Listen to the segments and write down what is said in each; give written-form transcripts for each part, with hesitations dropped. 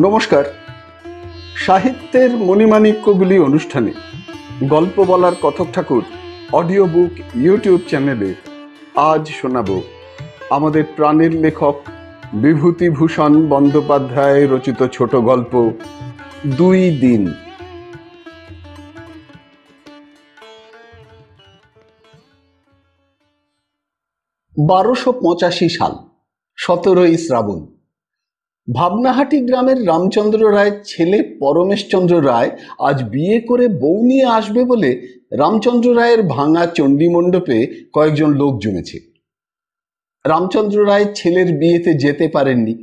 নমস্কার। সাহিত্যের মণিমাণিক্যগুলি অনুষ্ঠানে গল্প বলার কথক ঠাকুর অডিও বুক ইউটিউব চ্যানেলে আজ শোনাব আমাদের প্রাণের লেখক বিভূতিভূষণ বন্দ্যোপাধ্যায় রচিত ছোট গল্প ২ দিন। ১২৮৫ সাল, ১৭ই শ্রাবণ। ভাবনাহাটি গ্রামের রামচন্দ্র রায়ের ছেলে পরমেশচন্দ্র রায় আজ বিয়ে করে বউ নিয়ে আসবে বলে রামচন্দ্র রায়ের ভাঙা চণ্ডী মণ্ডপে কয়েকজন লোক জমেছে। রামচন্দ্র রায় ছেলের বিয়েতে যেতে পারেননি।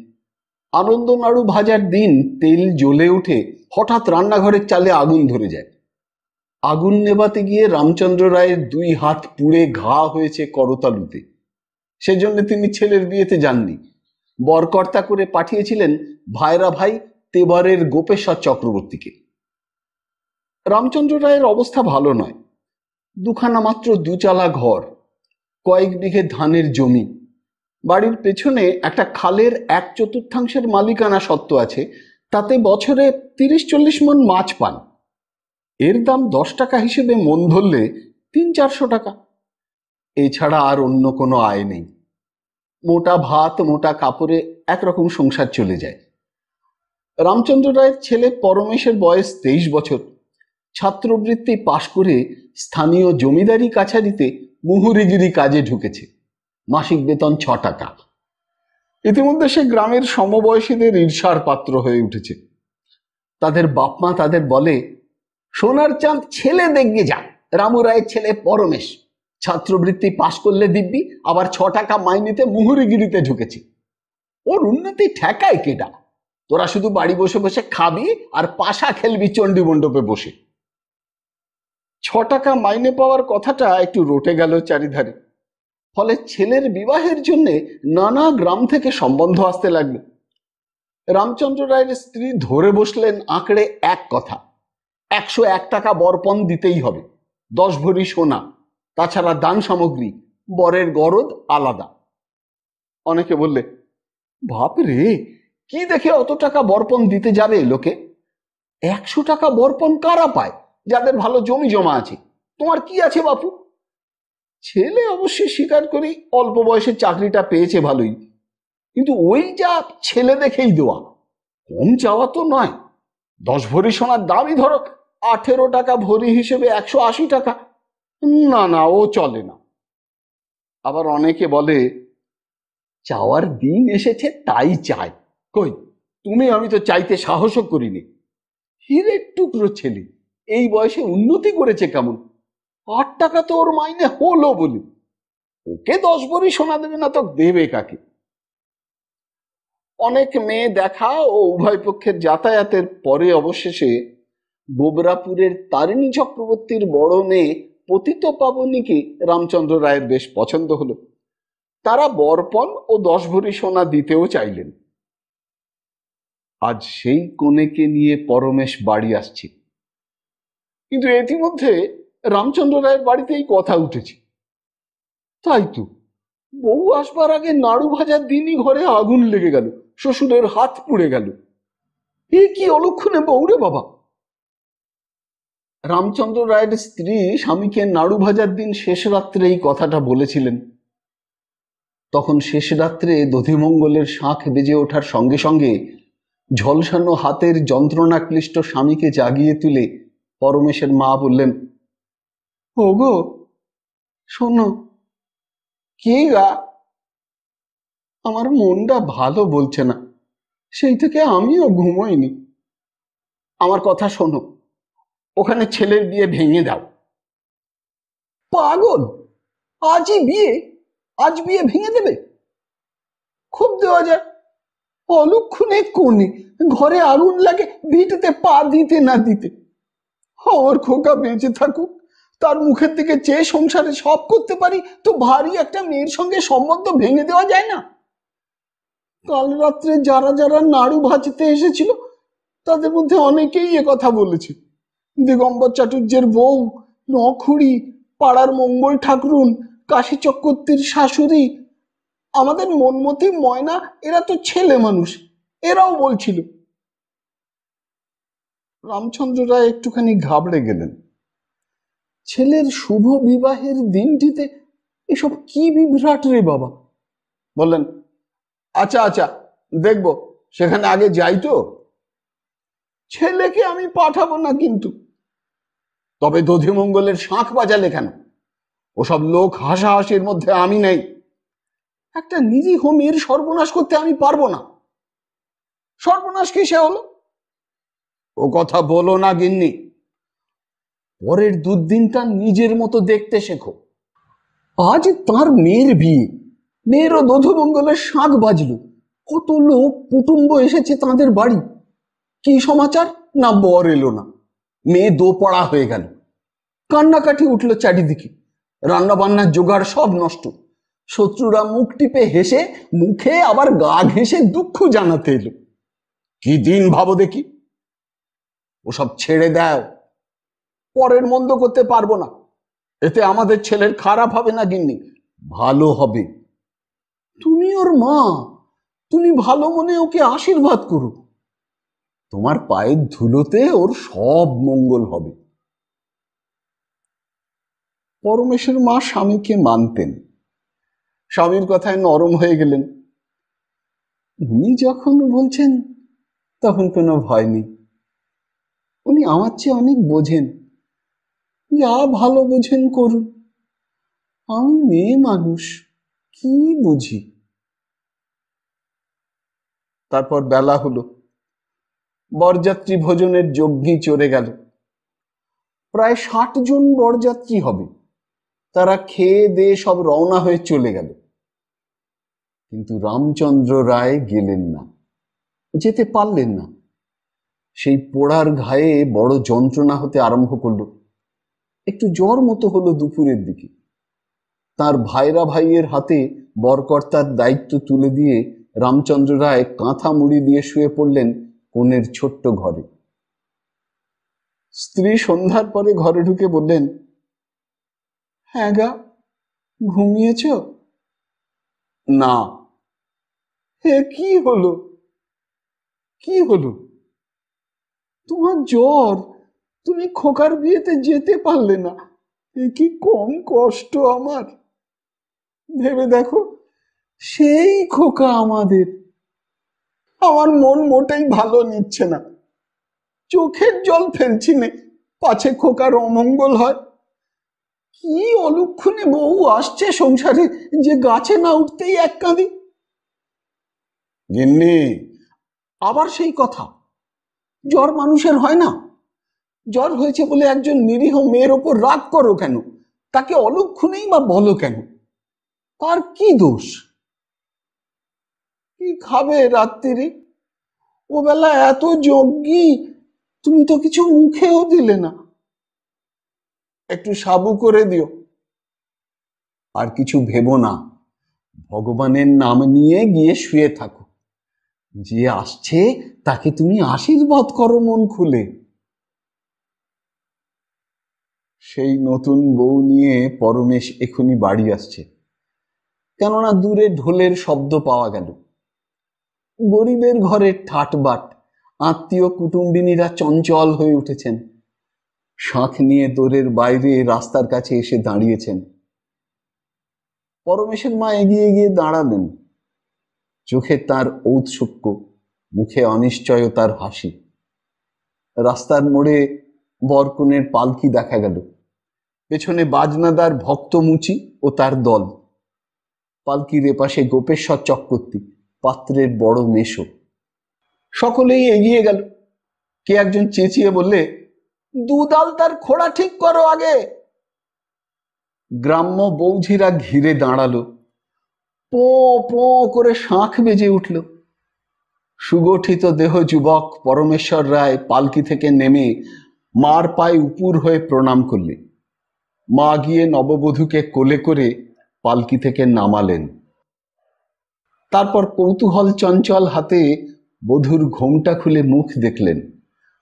আনন্দ নাড়ু ভাজার দিন তেল জ্বলে উঠে হঠাৎ রান্নাঘরের চালে আগুন ধরে যায়। আগুন নেভাতে গিয়ে রামচন্দ্র রায়ের ২ হাত পুড়ে ঘা হয়েছে করতালুতে। সেজন্য তিনি ছেলের বিয়েতে যাননি। বরকর্তা করে পাঠিয়েছিলেন ভাইরা ভাই তেবারের গোপেশ্বর চক্রবর্তীকে। রামচন্দ্র রায়ের অবস্থা ভালো নয়। দুখানা মাত্র ২ চালা ঘর, কয়েক বিঘে ধানের জমি, বাড়ির পেছনে একটা খালের ১/৪ মালিকানা সত্ত্ব আছে। তাতে বছরে ৩০-৪০ মণ মাছ পান। এর দাম ১০ টাকা হিসেবে মন ধরলে ৩00-৪০০ টাকা। এছাড়া আর অন্য কোনো আয় নেই। মোটা ভাত মোটা কাপড়ে একরকম সংসার চলে যায়। রামচন্দ্র রায়ের ছেলে পরমেশের বয়স ২৩ বছর। ছাত্রবৃত্তি পাশ করে স্থানীয় জমিদারি কাছারিতে মুহুরিগিরি কাজে ঢুকেছে। মাসিক বেতন ৬ টাকা। ইতিমধ্যে সে গ্রামের সমবয়সীদের ঈর্ষার পাত্র হয়ে উঠেছে। তাদের বাপমা তাদের বলে, সোনার চাঁদ ছেলে দেখবে যা, রামু রায়ের ছেলে পরমেশ ছাত্রবৃত্তি পাশ করলে দিব্যি, আবার ৬ টাকা মাইনেতে মুহুরিগিরিতে ঢুকেছে। ওর উন্নতি ঠেকায় কেডা? তোরা শুধু বাড়ি বসে বসে খাবি আর পাশা খেলবি চণ্ডী মণ্ডপে বসে। ৬ টাকা মাইনে পাওয়ার কথাটা একটু রটে গেল চারিধারে। ফলে ছেলের বিবাহের জন্য নানা গ্রাম থেকে সম্বন্ধ আসতে লাগলো। রামচন্দ্র রায়ের স্ত্রী ধরে বসলেন আঁকড়ে এক কথা, ১০১ টাকা বরপণ দিতেই হবে, ১০ ভরি সোনা, তাছাড়া দান সামগ্রী, বরের গরদ আলাদা। অনেকে বললে, বাপ রে, কি দেখে অত টাকা বরপণ দিতে যাবে লোকে? ১০০ টাকা বরপণ কারা পায় যাদের ভালো জমি জমা আছে? তোমার কি আছে বাপু? ছেলে অবশ্যই স্বীকার করি অল্প বয়সে চাকরিটা পেয়েছে ভালোই, কিন্তু ওই যা ছেলে দেখেই দেওয়া, কম চাওয়া তো নয়। ১০ ভরি সোনার দামই ধরো ১৮ টাকা ভরি হিসেবে ১৮০ টাকা। না না, ও চলে না। আবার অনেকে বলে, চাওয়ার দিন এসেছে তাই চায়। কই, তুমি আমি তো চাইতে সাহসও করিনি। হীরের টুকরো ছেলে, এই বয়সে উন্নতি করেছে কেমন? ৮ টাকা তো ওর মাইনে হলো বলে, ওকে ১০ ভরি সোনা দেবে না তো দেবে কাকে? অনেক মেয়ে দেখা ও উভয় পক্ষের যাতায়াতের পরে অবশেষে গোবরাপুরের তারিণী চক্রবর্তীর বড় মেয়ে পতিত পাবনীকে রামচন্দ্র রায়ের বেশ পছন্দ হলো। তারা বরপণ ও ১০ ভরি সোনা দিতেও চাইলেন। আজ সেই কনেকে নিয়ে পরমেশ বাড়ি আসছে। কিন্তু ইতিমধ্যে রামচন্দ্র রায়ের বাড়িতেই কথা উঠেছে। তাই তো, বউ আসবার আগে নাড়ু ভাজার দিনই ঘরে আগুন লেগে গেল, শ্বশুরের হাত পুড়ে গেল। এ কি অলক্ষণে বউ রে বাবা! রামচন্দ্র রায়ের স্ত্রী স্বামীকে নাড়ু ভাজার দিন শেষ রাত্রে এই কথাটা বলেছিলেন। তখন শেষ রাত্রে দধিমঙ্গলের শাঁখ বেজে ওঠার সঙ্গে সঙ্গে ঝলসানো হাতের যন্ত্রণা ক্লিষ্ট স্বামীকে জাগিয়ে তুলে পরমেশের মা বললেন, ওগো শোনো। কি গা? আমার মনটা ভালো বলছে না, সেই থেকে আমিও ঘুমোইনি। আমার কথা শোনো, ওখানে ছেলের বিয়ে ভেঙে দাও। পাগল! আজই বিয়ে? আজ বিয়ে ভেঙে দেবে? খুব দেওয়া যায়। অলক্ষণে কোণে ঘরে আগুন লাগে, ভিটেতে পা দিতে না দিতে। আমার খোকা বেঁচে থাকুক, তার মুখের দিকে চেয়ে সংসারে সব করতে পারি, তো ভারী একটা মেয়ের সঙ্গে সম্বন্ধ ভেঙে দেওয়া যায় না? কাল রাত্রে যারা যারা নাড়ু ভাজতে এসেছিল তাদের মধ্যে অনেকেই কথা বলেছে। দিগম্বর চাটুর্যের বউ, নখুড়ি, পাড়ার মঙ্গল ঠাকুরুন, কাশী চক্রবর্তীর শাশুড়ি, আমাদের মনমতি ময়না, এরা তো ছেলে মানুষ, এরাও বলছিল রামচন্দ্র রায় একটুখানি ঘাবড়ে গেলেন। ছেলের শুভ বিবাহের দিনটিতে এসব কি বিভ্রাট রে বাবা। বললেন, আচ্ছা আচ্ছা, দেখব, সেখানে আগে যাই তো। ছেলেকে আমি পাঠাবো না কিন্তু। তবে দধিমঙ্গলের শাঁখ বাজালে কেন? ওসব লোক হাসাহাসির মধ্যে আমি নেই। একটা নিরীহ মেয়ের সর্বনাশ করতে আমি পারবো না। সর্বনাশ কিসে হলো? ও কথা বলো না গিন্নি। পরের দুদিনটা নিজের মতো দেখতে শেখো। আজ তার মেয়ের বিয়ে, মেয়েরও দধিমঙ্গলের শাঁখ বাজলো, কত লোক কুটুম্ব এসেছে তাদের বাড়ি। কি সমাচার? না বর এলো না, মেয়ে দোপড়া হয়ে গেল, কান্নাকাটি উঠলো চারিদিকে, রান্না বান্নার জোগাড় সব নষ্ট। শত্রুরা মুখ টিপে হেসে, মুখে আবার গা ঘেঁষে দুঃখ জানাতে এলো। কি দিন ভাবো দেখি। ওসব ছেড়ে দাও, পরের মন্দ করতে পারবো না। এতে আমাদের ছেলের খারাপ হবে না গিন্নি, ভালো হবে। তুমি ওর মা, তুমি ভালো মনে ওকে আশীর্বাদ করো। তোমার পায়ের ধুলোতে ওর সব মঙ্গল হবে। পরমেশের মা স্বামীকে মানতেন। স্বামীর কথায় নরম হয়ে গেলেন। উনি যখন বলছেন তখন কোনো ভয় নেই। উনি আমার চেয়ে অনেক বোঝেন, যা ভালো বোঝেন করুন। আমি মেয়ে মানুষ, কি বুঝি। তারপর বেলা হলো, বরযাত্রী ভোজনের যজ্ঞি চড়ে গেল। প্রায় 60 জন বরযাত্রী হবে। তারা খেয়ে দিয়ে সব রওনা হয়ে চলে গেল। কিন্তু রামচন্দ্র রায় গেলেন না, যেতে পারলেন না। সেই পোড়ার ঘায়ে বড় যন্ত্রণা হতে আরম্ভ করলো। একটু জ্বর মতো হলো দুপুরের দিকে। তার ভাইরা ভাইয়ের হাতে বরকর্তার দায়িত্ব তুলে দিয়ে রামচন্দ্র রায় কাঁথা মুড়ি দিয়ে শুয়ে পড়লেন কোণের ছোট্ট ঘরে। স্ত্রী সন্ধ্যার পরে ঘরে ঢুকে বললেন, হ্যাঁ গা, ঘুমিয়েছ? না। হে, কি হলো? কি হলো? তোমার জ্বর, তুমি খোকার বিয়েতে যেতে পারলে না, এ কি কম কষ্ট আমার। ভেবে দেখো, সেই খোকা আমাদের। আমার মন মোটেই ভালো নিচ্ছে না, চোখের জল ফেলছি নে, পাছে খোকার অমঙ্গল হয়। কি অলক্ষণে বউ আসছে সংসারে যে গাছে না উঠতেই এক কাঁদি। গিন্নি, আবার সেই কথা, জ্বর মানুষের হয় না? জ্বর হয়েছে বলে একজন নিরীহ মেয়ের ওপর রাগ করো কেন? তাকে অলক্ষণেই বা বলো কেন? তার কি দোষ? কি খাবে রাত্রি? ও বেলা এত যজ্ঞী, তুমি তো কিছু মুখেও দিলে না। একটু সাবু করে দিও। আর কিছু ভেবো না, ভগবানের নাম নিয়ে গিয়ে শুয়ে থাকো। যে আসছে তাকে তুমি আশীর্বাদ করো মন খুলে। সেই নতুন বউ নিয়ে পরমেশ এখনই বাড়ি আসছে, কেননা দূরে ঢোলের শব্দ পাওয়া গেল। গরিবের ঘরের ঠাটবাট, আত্মীয় কুটুম্বিনীরা চঞ্চল হয়ে উঠেছেন। শাঁখ নিয়ে দোরের বাইরে রাস্তার কাছে এসে দাঁড়িয়েছেন। পরমেশের মা এগিয়ে গিয়ে দাঁড়ালেন। চোখে তার ঔৎসুক্য, মুখে অনিশ্চয়তার হাসি। রাস্তার মোড়ে বরকনের পালকি দেখা গেল, পেছনে বাজনাদার ভক্তমুচি ও তার দল। পালকির এপাশে গোপেশ্বর চক্রবর্তী, পাত্রের বড় মেশো। সকলেই এগিয়ে গেল। কে একজন চেঁচিয়ে বললে, দুদাল তার খোড়া ঠিক করো আগে। গ্রাম্য বৌঝিরা ঘিরে দাঁড়ালো। পো পো করে শাঁখ বেজে উঠল। সুগঠিত দেহ যুবক পরমেশ্বর রায় পালকি থেকে নেমে মার পায়ে উপুর হয়ে প্রণাম করলে। মা গিয়ে নববধূকে কোলে করে পালকি থেকে নামালেন। তারপর কৌতূহল চঞ্চল হাতে বধূর ঘোমটা খুলে মুখ দেখলেন।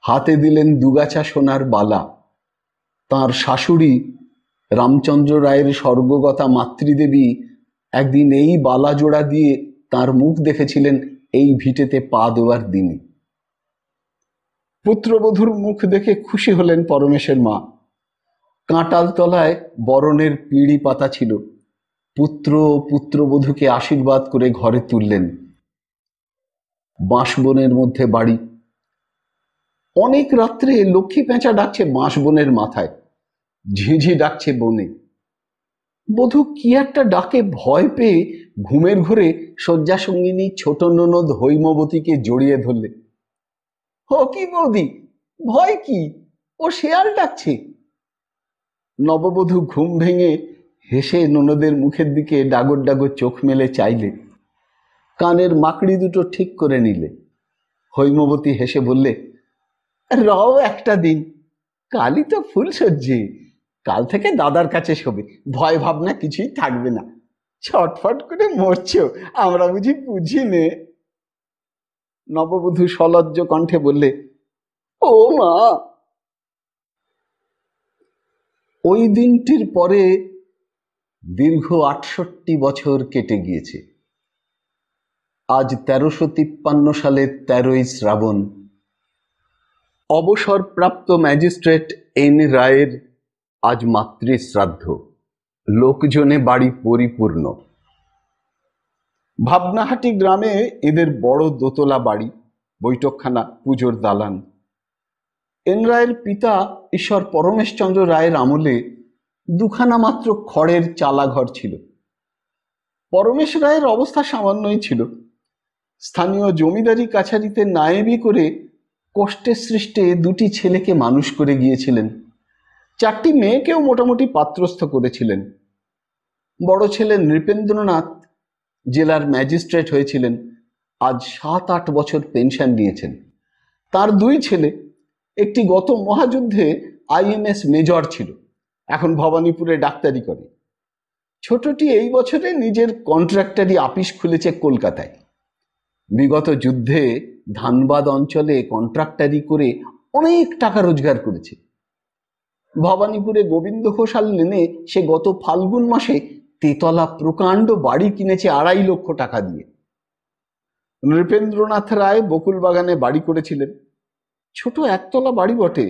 হাতে দিলেন দুগাছা সোনার বালা। তার শাশুড়ি রামচন্দ্র রায়ের স্বর্গগতা মাতৃদেবী একদিন এই বালা জোড়া দিয়ে তার মুখ দেখেছিলেন এই ভিটেতে পা দেওয়ার দিনে। পুত্রবধূর মুখ দেখে খুশি হলেন পরমেশের মা। কাঁটাল তলায় বরণের পিঁড়ি পাতা ছিল। পুত্র ও পুত্রবধূকে আশীর্বাদ করে ঘরে তুললেন। বাঁশবনের মধ্যে বাড়ি। অনেক রাত্রে লক্ষ্মী পেঁচা ডাকছে বাঁশবনের মাথায়, ঝিঝি ডাকছে বনে। বধূ কি একটা ডাকে ভয় পেয়ে ঘুমের ঘোরে শয্যা সঙ্গিনী ছোট ননদ হৈমবতীকে জড়িয়ে ধরলে। ও কি বৌদি, ভয় কি? ও শেয়াল ডাকছে। নববধূ ঘুম ভেঙে হেসে ননদের মুখের দিকে ডাগর ডাগর চোখ মেলে চাইলে, কানের মাকড়ি দুটো ঠিক করে নিলে। হৈমবতী হেসে বললে, রও একটা দিন, কালই তো ফুলসজ্জি, কাল থেকে দাদার কাছে শোবে, ভয় ভাবনা কিছুই থাকবে না। ছটফট করে মরছ, আমরা বুঝি নে। নববধূ সলজ্জ কণ্ঠে বললে, ও মা। ওই দিনটির পরে দীর্ঘ 68 বছর কেটে গিয়েছে। আজ 1353 সালের 13ই শ্রাবণ। অবসরপ্রাপ্ত ম্যাজিস্ট্রেট এন রায়ের আজ মাতৃশ্রাদ্ধ। লোকজনে বাড়ি পরিপূর্ণ। ভাবনাহাটি গ্রামে এদের বড় দোতলা বাড়ি, বৈঠকখানা, পুজোর দালান। এন রায়ের পিতা ঈশ্বর পরমেশচন্দ্র রায়ের আমলে দুখানা মাত্র খড়ের চালাঘর ছিল। পরমেশ রায়ের অবস্থা সামান্যই ছিল। স্থানীয় জমিদারি কাছারিতে নায়েবি করে কষ্টে সৃষ্টে দুটি ছেলেকে মানুষ করে গিয়েছিলেন। 4টি মেয়েকেও মোটামুটি পাত্রস্থ করেছিলেন। বড় ছেলে নৃপেন্দ্রনাথ জেলার ম্যাজিস্ট্রেট হয়েছিলেন, আজ 7-8 বছর পেনশন নিয়েছেন। তার 2 ছেলে, একটি গত মহাযুদ্ধে IMS মেজর ছিল, এখন ভবানীপুরে ডাক্তারি করে। ছোটটি এই বছরে নিজের কন্ট্রাক্টারি আপিস খুলেছে কলকাতায়। বিগত যুদ্ধে ধানবাদ অঞ্চলে কন্ট্রাক্টারি করে অনেক টাকা রোজগার করেছে। ভবানীপুরে গোবিন্দ ঘোষাল লেনে সে গত ফাল্গুন মাসে তেতলা প্রকাণ্ড বাড়ি কিনেছে 2.5 লক্ষ টাকা দিয়ে। নৃপেন্দ্রনাথ রায় বকুল বাগানে বাড়ি করেছিলেন। ছোট একতলা বাড়ি বটে,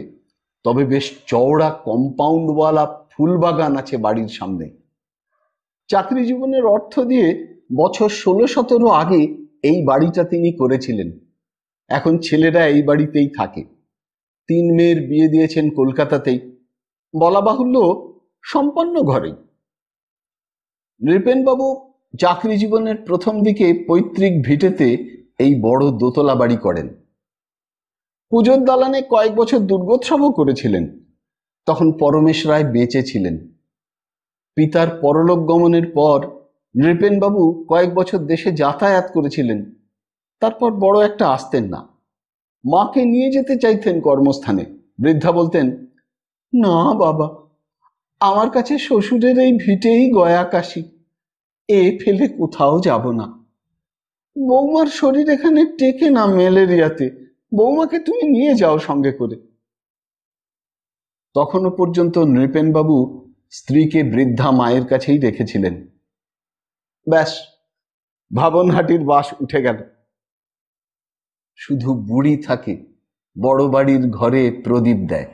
তবে বেশ চওড়া কম্পাউন্ডওয়ালা ফুল বাগান আছে বাড়ির সামনে। চাকরি জীবনের অর্থ দিয়ে বছর 16-17 আগে এই বাড়িটা তিনি করেছিলেন। এখন ছেলেরা এই বাড়িতেই থাকে। 3 মেয়ের বিয়ে দিয়েছেন কলকাতাতেই, বলা বাহুল্য সম্পন্ন ঘরেই। নৃপেনবাবু চাকরি জীবনের প্রথম দিকে পৈতৃক ভিটেতে এই বড় দোতলা বাড়ি করেন। পুজোর দালানে কয়েক বছর দুর্গোৎসবও করেছিলেন। তখন পরমেশ রায় বেঁচে ছিলেন। পিতার পরলোক গমনের পর নৃপেনবাবু কয়েক বছর দেশে যাতায়াত করেছিলেন। তারপর বড় একটা আসতেন না। মাকে নিয়ে যেতে চাইতেন কর্মস্থানে। বৃদ্ধা বলতেন, না বাবা, আমার কাছে শ্বশুরের এই ভিটেই গয়া কাশি, এ ফেলে কোথাও যাব না। বৌমার শরীর এখানে টেকে না ম্যালেরিয়াতে, বৌমাকে তুমি নিয়ে যাও সঙ্গে করে। তখনও পর্যন্ত নৃপেনবাবু স্ত্রীকে বৃদ্ধা মায়ের কাছেই রেখেছিলেন। ব্যাস, ভাবনহাটির বাস উঠে গেল। শুধু বুড়ি থাকে, বড় বাড়ির ঘরে প্রদীপ দেয়।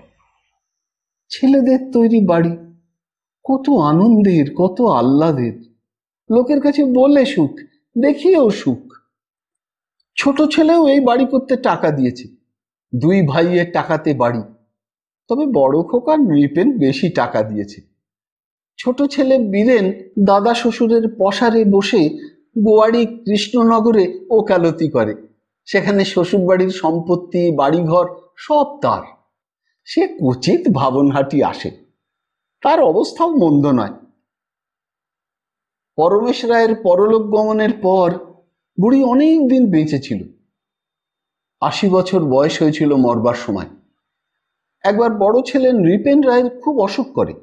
ছেলেদের তৈরি বাড়ি, কত আনন্দের, কত আহ্লাদের। লোকের কাছে বলে সুখ, দেখিয়েও সুখ। ছোট ছেলেও এই বাড়ি করতে টাকা দিয়েছে। 2 ভাইয়ের টাকাতে বাড়ি, তবে বড় খোকা নৃপেন বেশি টাকা দিয়েছে। ছোট ছেলে বীরেন দাদা শ্বশুরের পসারে বসে গোয়াড়ি কৃষ্ণনগরে ওকালতি করে। সেখানে শ্বশুর বাড়ির সম্পত্তি, বাড়িঘর সব তার। সে ক্বচিৎ ভাবনহাটি আসে, তার অবস্থাও মন্দ নয়। পরমেশ রায়ের পরলোক গমনের পর বুড়ি অনেক দিন বেঁচে ছিল। 80 বছর বয়স হয়েছিল মরবার সময়। একবার বড় ছেলে নৃপেন রায়ের খুব অসুখ করে।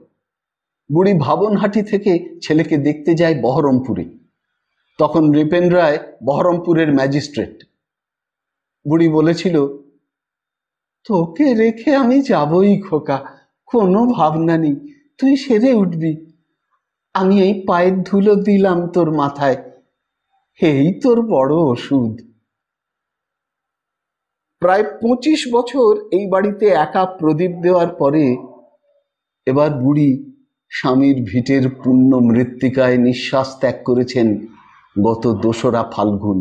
বুড়ি ভাবনহাটি থেকে ছেলেকে দেখতে যায় বহরমপুরে। তখন নৃপেন রায় বহরমপুরের ম্যাজিস্ট্রেট। বুড়ি বলেছিল, তোকে রেখে আমি যাবই খোকা, কোনো ভাবনা নেই, তুই সেরে উঠবি। আমি এই পায়ের ধুলো দিলাম তোর মাথায়, এই তোর বড় ওষুধ। প্রায় 25 বছর এই বাড়িতে একা প্রদীপ দেওয়ার পরে এবার বুড়ি স্বামীর ভিটের পুণ্য মৃত্তিকায় নিঃশ্বাস ত্যাগ করেছেন গত 2রা ফাল্গুন।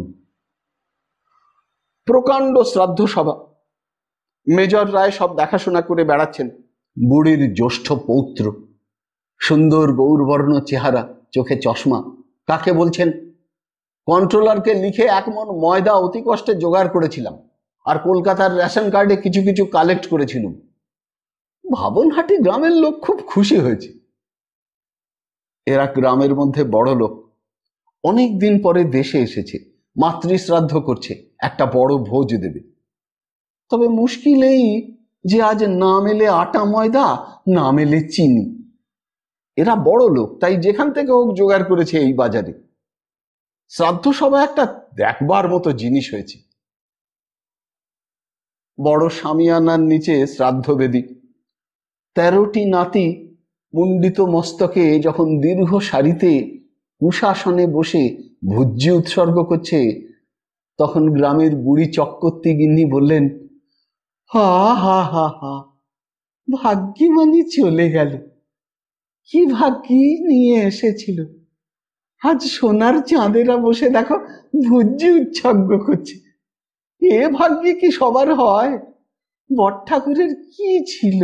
প্রকাণ্ড শ্রাদ্ধ সভা, মেজর রায় সব দেখাশোনা করে বেড়াচ্ছেন। বুড়ির জ্যেষ্ঠ পৌত্র, সুন্দর গৌরবর্ণ চেহারা, চোখে চশমা, কাকে বলছেন? কন্ট্রোলারকে লিখে 1 মণ ময়দা অতি কষ্টে জোগাড় করেছিলাম, আর কলকাতার রেশন কার্ডে কিছু কিছু কালেক্ট করেছিলাম। ভাবনহাটি গ্রামের লোক খুব খুশি হয়েছে। এরা গ্রামের মধ্যে বড় লোক, অনেক দিন পরে দেশে এসেছে, মাতৃশ্রাদ্ধ করছে, একটা বড় ভোজ দেবে। তবে মুশকিল এই যে আজ না মেলে আটা ময়দা, না মেলে চিনি। এরা বড় লোক, তাই যেখান থেকে হোক জোগাড় করেছে এই বাজারে। শ্রাদ্ধ সভা একটা দেখবার মতো জিনিস হয়েছে। বড় শামিয়ানার নিচে শ্রাদ্ধ বেদী, 13টি নাতি মুন্ডিত মস্তকে যখন দীর্ঘ সারিতে কুশাসনে বসে ভোজ্য উৎসর্গ করছে, তখন গ্রামের বুড়ি চক্কর্তি গিন্নি বললেন, হা হা হা হা, ভাগ্যি মানে চলে গেল। কি ভাগ্যি নিয়ে এসেছিল, আজ সোনার চাঁদেরা বসে দেখো ভোজ্য উৎসর্গ করছে। এ ভাগ্যে কি সবার হয়? বট ঠাকুরের কি ছিল,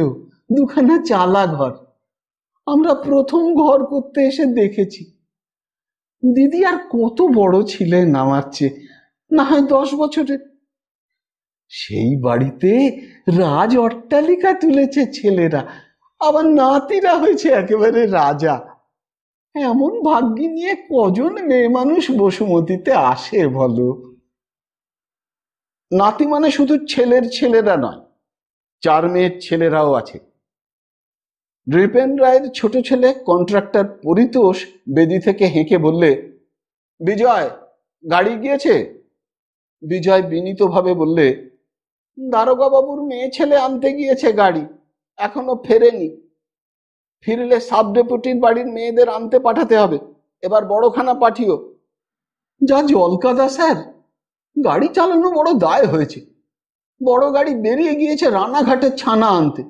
2খানা চালা ঘর। আমরা প্রথম ঘর করতে এসে দেখেছি। দিদি আর কত বড় ছিলেন আমার চেয়ে, না হয় 10 বছরের। সেই বাড়িতে রাজ অট্টালিকা তুলেছে ছেলেরা, আবার নাতিরা হয়েছে একেবারে রাজা। এমন ভাগ্য নিয়ে কজন মেয়ে মানুষ বসুমতীতে আসে বলো? নাতি মানে শুধু ছেলেরা নয়, 4 মেয়ের ছেলেরাও আছে। নৃপেন রায়ের ছোট ছেলে কন্ট্রাক্টর পরিতোষ বেদি থেকে হেঁকে বললে, বিজয় গাড়ি গিয়েছে? বিজয় বিনীতভাবে বললে, দারোগা বাবুর মেয়ে ছেলে আনতে গিয়েছে গাড়ি, এখনো ফেরেনি। ফিরলে সাব ডেপুটির বাড়ির মেয়েদের আনতে পাঠাতে হবে, এবার বড়খানা পাঠিও। যা জলকাদা স্যার, গাড়ি চালানো বড় দায় হয়েছে। বড় গাড়ি বেরিয়ে গিয়েছে রানাঘাটের ছানা আনতে।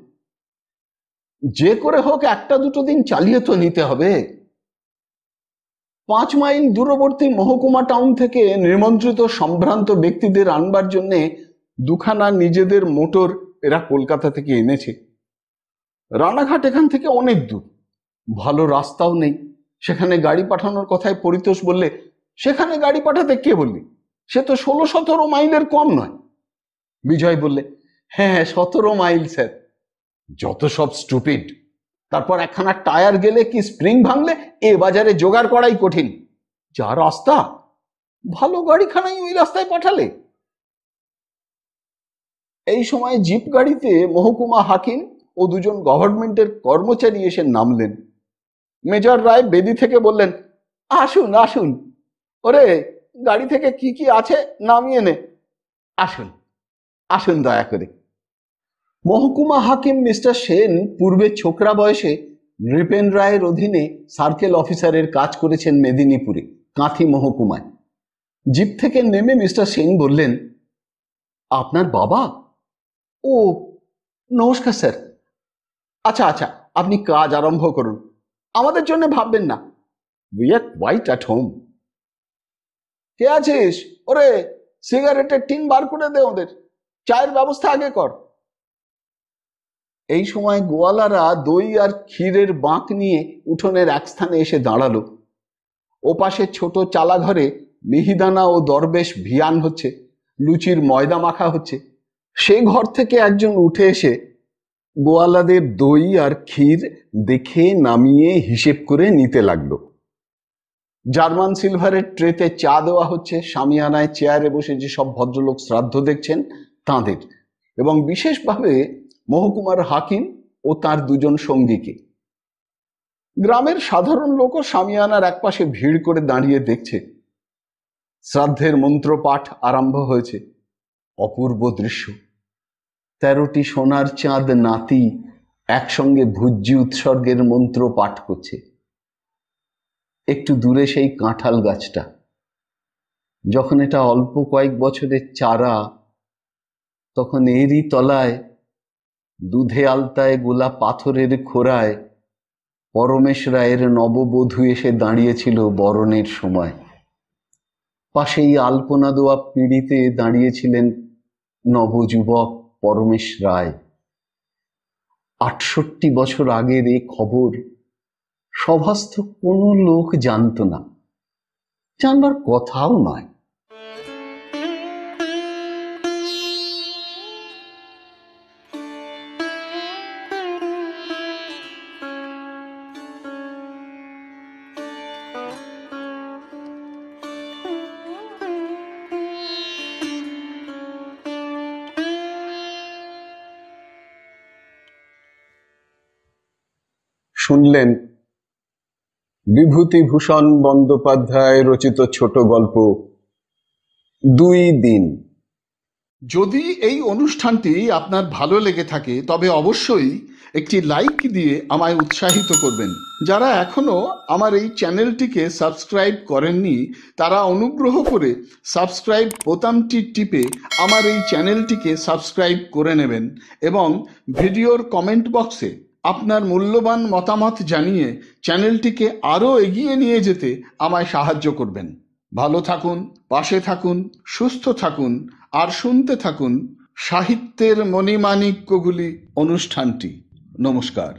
যে করে হোক 1-2 দিন চালিয়ে তো নিতে হবে। 5 মাইল দূরবর্তী মহকুমা টাউন থেকে নিমন্ত্রিত সম্ভ্রান্ত ব্যক্তিদের আনবার জন্য 2খানা নিজেদের মোটর এরা কলকাতা থেকে এনেছে। রানাঘাট এখান থেকে অনেক দূর, ভালো রাস্তাও নেই। সেখানে গাড়ি পাঠানোর কথায় পরিতোষ বললে, সেখানে গাড়ি পাঠাতে কে বললি? সে তো 16-17 মাইলের কম নয়। বিজয় বললে, হ্যাঁ 17 মাইল স্যার। যত সব স্টুপিড। তারপর 1খানা টায়ার গেলে কি স্প্রিং ভাঙলে এ বাজারে জোগাড় করাই কঠিন। যা রাস্তা, ভালো গাড়িখানাই ওই রাস্তায় পাঠালে। এই সময় জিপ গাড়িতে মহকুমা হাকিম ও 2জন গভর্নমেন্টের কর্মচারী এসে নামলেন। মেজর রায় বেদি থেকে বললেন, আসুন আসুন, ওরে গাড়ি থেকে কি কি আছে নামিয়ে নে। আসুন আসুন দয়া করে। মহকুমা হাকিম মিস্টার সেন পূর্বে ছোকরা বয়সে নৃপেন রায়ের অধীনে সার্কেল অফিসারের কাজ করেছেন মেদিনীপুরে, কাঁথি মহকুমায়। জিপ থেকে নেমে মিস্টার সেন বললেন, আপনার বাবা? ও নমস্কার স্যার। আচ্ছা আচ্ছা, আপনি কাজ আরম্ভ করুন, আমাদের জন্য ভাববেন না, we are quite at home. কে আছিস? ওরে সিগারেটের টিন বার করে দে, ওদের চায়ের ব্যবস্থা আগে কর। এই সময় গোয়ালারা দই আর ক্ষীরের বাঁক নিয়ে উঠোনের এক স্থানে এসে দাঁড়ালো। ওপাশে ছোট চালা ঘরে মিহিদানা ও দরবেশ ভিয়ান হচ্ছে, লুচির ময়দা মাখা হচ্ছে। সে ঘর থেকে একজন উঠে এসে গোয়ালাদের দই আর ক্ষীর দেখে নামিয়ে হিসেব করে নিতে লাগলো। জার্মান সিলভারের ট্রেতে চা দেওয়া হচ্ছে শামিয়ানায় চেয়ারে বসে যেসব ভদ্রলোক শ্রাদ্ধ দেখছেন তাঁদের, এবং বিশেষভাবে মহকুমার হাকিম ও তার 2জন সঙ্গীকে। গ্রামের সাধারণ লোকও শামিয়ানার একপাশে ভিড় করে দাঁড়িয়ে দেখছে। শ্রাদ্ধের মন্ত্র পাঠ আরম্ভ হয়েছে। অপূর্ব দৃশ্য। 13টি সোনার চাঁদ নাতি একসঙ্গে ভোজ্য উৎসর্গের মন্ত্র পাঠ করছে। একটু দূরে সেই কাঁঠাল গাছটা, যখন এটা অল্প কয়েক বছরের চারা, তখন এরই তলায় দুধে আলতায় গোলা পাথরের খোড়ায় পরমেশ রায়ের নববধূ এসে দাঁড়িয়েছিল বরণের সময়। পাশেই আলপনা দেওয়া পিঁড়িতে দাঁড়িয়েছিলেন নবযুবক পরমেশ রায়। ৬৮ বছর আগের এ খবর সভাস্থ কোনো লোক জানত না, জানবার কথাও নয়। শুনলেন বিভূতিভূষণ বন্দ্যোপাধ্যায় রচিত ছোট গল্প ২ দিন। যদি এই অনুষ্ঠানটি আপনার ভালো লেগে থাকে তবে অবশ্যই একটি লাইক দিয়ে আমায় উৎসাহিত করবেন। যারা এখনো আমার এই চ্যানেলটিকে সাবস্ক্রাইব করেননি তারা অনুগ্রহ করে সাবস্ক্রাইব বোতামটি টিপে আমার এই চ্যানেলটিকে সাবস্ক্রাইব করে নেবেন এবং ভিডিওর কমেন্ট বক্সে আপনার মূল্যবান মতামত জানিয়ে চ্যানেলটিকে আরও এগিয়ে নিয়ে যেতে আমায় সাহায্য করবেন। ভালো থাকুন, পাশে থাকুন, সুস্থ থাকুন আর শুনতে থাকুন সাহিত্যের মণিমাণিক্যগুলি অনুষ্ঠানটি। নমস্কার।